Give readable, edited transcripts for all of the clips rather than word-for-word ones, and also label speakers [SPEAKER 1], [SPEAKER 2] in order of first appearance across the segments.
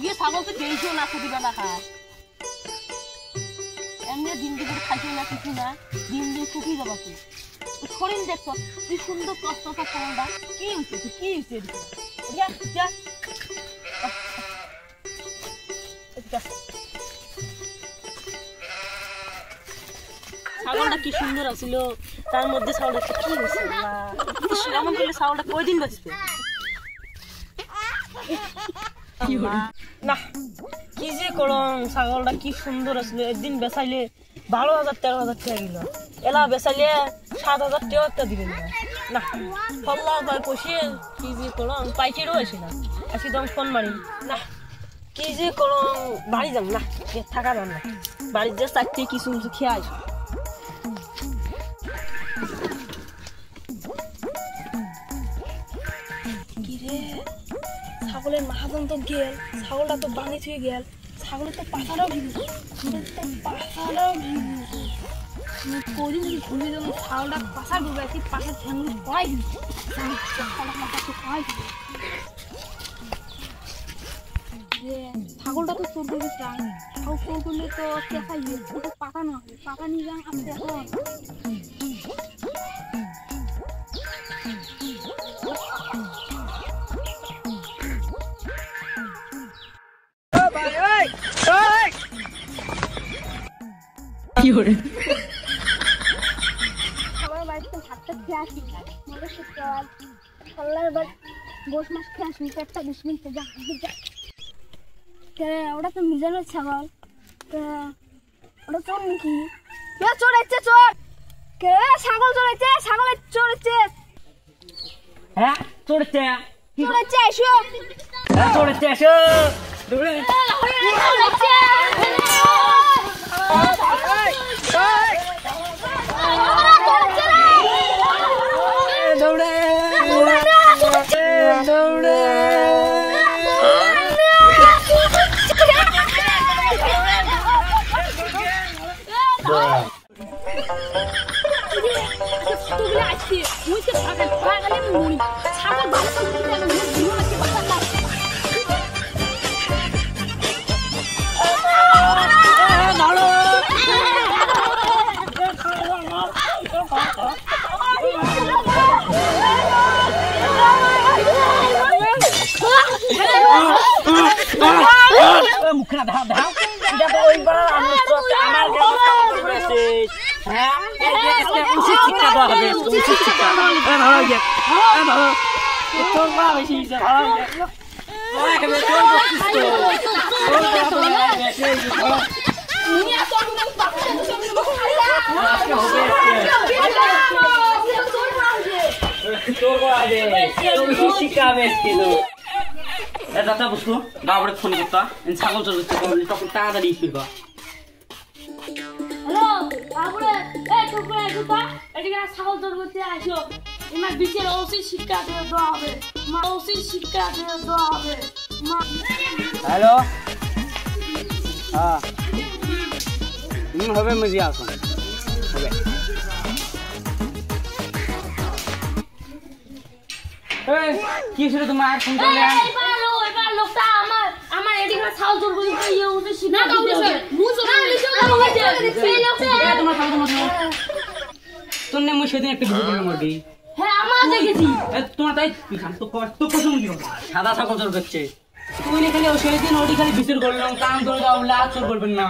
[SPEAKER 1] গিয়ে ছাগলকে খেয়েছিও না খেতে না খা এমনি দিন দিন খাইতে না কিছু না দিন দিন শুকিয়ে যাবা তুই শরীর দেখছো তুই সুন্দর কষ্ট ছাগলটা কি হয়েছে তুই কি হয়েছে ছাগলটা কি সুন্দর আছিল তার মধ্যে ছাগলটা কি হয়েছে এমন করলে ছাগলটা কয়দিন বাঁচবে না কি যে করম ছাগলটা কি সুন্দর আছিল একদিন বেচাইলে 12,000 13,000 টাকা গেল এলা বেচাইলে 7,000 টাকা দিবেন না ফল্লা ভাই কষিয়ে কি যে করম পাইকারও আসে না আসি তো ফোন মারি না কি যে করম বাড়ি যাম না থাকা যাম না বাড়ির যে চারটে কিছু কিছু খেয়ে আসবো ছাগলের মাহাজন তো গেল ছাগলটা তো বাঙি ছুঁয়ে গেল ছাগলের তো পাছাটাও ভিজে কদিন যদি ঘুরে যাবো ছাগলটা পাছা ডুবে আছে পাশা ঠ্যাংগুলো কয় ছাগলটা তো চোর করবে চান ছাগল চোর করলে তো চেঁচাই ওটা পাতা না হবে পাতা নিয়ে যান আমি দেখো আমার বাড়িতে ভাতটা খেয়ে আসি মনে শীতকাল সল্লার এবার গোস মাছ খেয়ে আসি পেটটা 20 মিনিটে যা ওটা তো মিজানের ছাগল ওটা চোর নাকি কে চোরেছে চোর কে ছাগল চোরেছে ছাগলের চোরেছে
[SPEAKER 2] হ্যাঁ চোরেছে
[SPEAKER 1] চোরেছে এসো
[SPEAKER 2] চোরেছে এসো দৌড়ে দৌড়ে দৌড়ে মুখরা ধাও ধাও এটা তো ওইবার আমার করেছে হ্যাঁ উচিত শিক্ষা দেওয়া হবে উচিত শিক্ষা ভালো লাগে ভালো তোর মা বেশি ভালো শিক্ষা দাদা বুঝলো বাবরে ফোন করতা ছাগল চলছে তখন তাড়াতাড়ি ফিরবা
[SPEAKER 1] হ্যালো বাবরে এই তোকে একটু এদিকে ছাগল চলতে আসো আমার বিশের ওসি শিক্ষা দিয়ে দেওয়া হবে মা ওসি শিক্ষা দিয়ে দেওয়া হবে মা
[SPEAKER 2] হ্যালো হ্যাঁ হবে মজি আসুন হবে এই কি ছিল তোমার ফোন করলে
[SPEAKER 1] এবার লোকটা আমার এদিকে ছাগল চলতে ইয়ে ওসি শিক্ষা দিতে হবে মুছো না লিখো এই লোকটা
[SPEAKER 2] তোমার ছাগল তোর নাম সেদিন একটা ভিডিও করলাম আর কি
[SPEAKER 1] হ্যাঁ আমার দেখেছি
[SPEAKER 2] তোমার তাই তো পছন্দ কি হবে সাদা ছাগল চল করছে তুই খালি ও সেদিন ওটি খালি বিচার করলাম কাম করে দাও বলে আর চোর করবেন না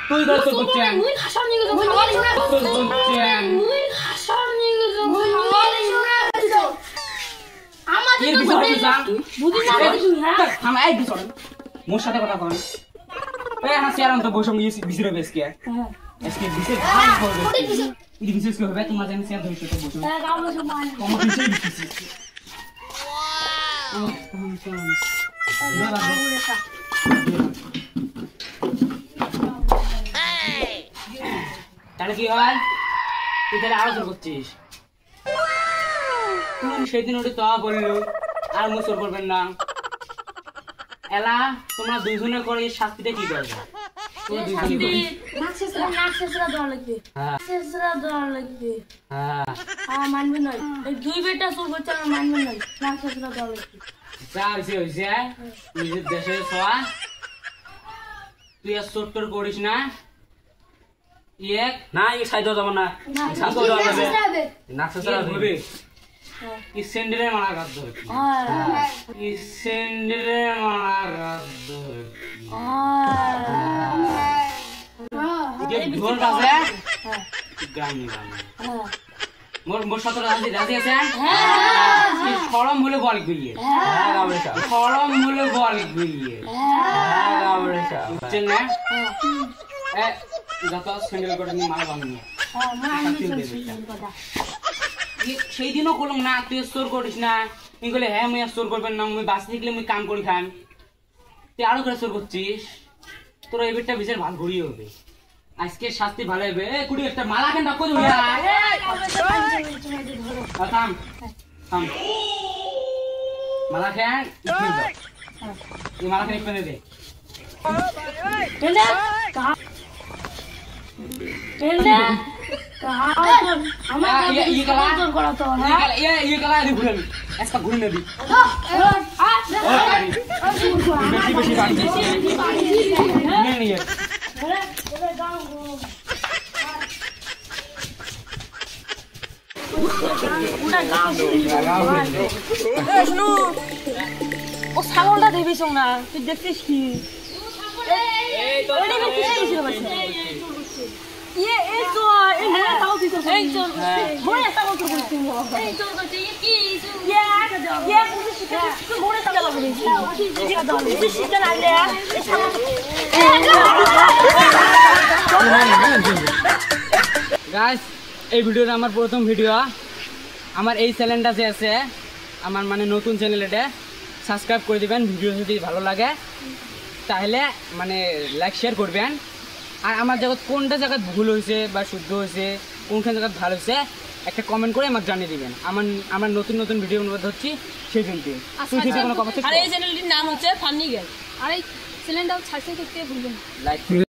[SPEAKER 2] তুই দর চোর করছেন
[SPEAKER 1] মুই খাসার নিয়ে গেছো খাবার
[SPEAKER 2] চোর করছেন
[SPEAKER 1] মুই খাসার নিয়ে গেছো খাবার আমাদের তো বুঝি না কিছু হ্যাঁ
[SPEAKER 2] থাম এই বিচার মোর সাথে কথা কন এই হাসি আরাম তো বসে বিচারে বেশ কি হ্যাঁ আজকে বিচার ভালো হবে এই বিশেষ কি হবে তোমার জানি শেয়ার ধরতে তো বসে
[SPEAKER 1] হ্যাঁ গাওলো সমান
[SPEAKER 2] আমার কিছু দিছি তাহলে কি হয় তুই তাহলে আরো চোর করছিস তুই সেদিন ওটা তো বললো আর মুসর করবেন না এলা তোমরা দুইজনে করে শাস্তিটা কি করবে
[SPEAKER 1] মানবে নয় দুই বেটা চোর করছে আমার মানবে নয় না শেষরা দেওয়া লাগবে
[SPEAKER 2] যা হয়েছে নিজের দেশে ছোয়া তুই আর চোট্টর করিস না না এই সাইড যাব না নাচতে হবে কি স্যান্ডেলের মারা গাছ ধরে কি স্যান্ডেলের মারা গাছ ধরে ঢোল বাজে গান মোর সাথে রাজি আছে সরম বলে বল গিয়ে সরম বলে বল গিয়ে বুঝছেন না যত স্যান্ডেল করে নিয়ে মারা বানিয়ে সেই দিনও করলাম না তুই স্টোর করিস না তুই বলে হ্যাঁ মুই স্টোর করবেন না মুই বাসে থাকলে মুই কাম করি খান তুই আরো করে স্টোর করছিস তোর এই বেটটা বিশেষ ভালো ঘুরিয়ে হবে আজকে শাস্তি ভালো হবে কুড়ি একটা মালা কেন ডাক্কো ধরে থাম থাম মালা খেয়ে এই মালা খেয়ে পেনে দে
[SPEAKER 1] ও ছাগলটা দেখিস না তুই দেখছিস কি
[SPEAKER 2] গাইস এই ভিডিওটা আমার প্রথম ভিডিও আমার এই চ্যানেলটা যে আছে আমার মানে নতুন চ্যানেল এটা সাবস্ক্রাইব করে দিবেন ভিডিও যদি ভালো লাগে তাহলে মানে লাইক শেয়ার করবেন আর আমার জায়গায় কোনটা জায়গায় ভুল হয়েছে বা শুদ্ধ হয়েছে কোনখান জায়গায় ভালো হয়েছে একটা কমেন্ট করে আমাকে জানিয়ে দিবেন আমার নতুন নতুন ভিডিও অনুবাদ হচ্ছি সেই দিনটি কোনো কথা
[SPEAKER 1] আর এই চ্যানেলটির নাম হচ্ছে ফানি গার্ল আর এই চ্যানেলটাও সাবস্ক্রাইব করতে ভুলবেন না।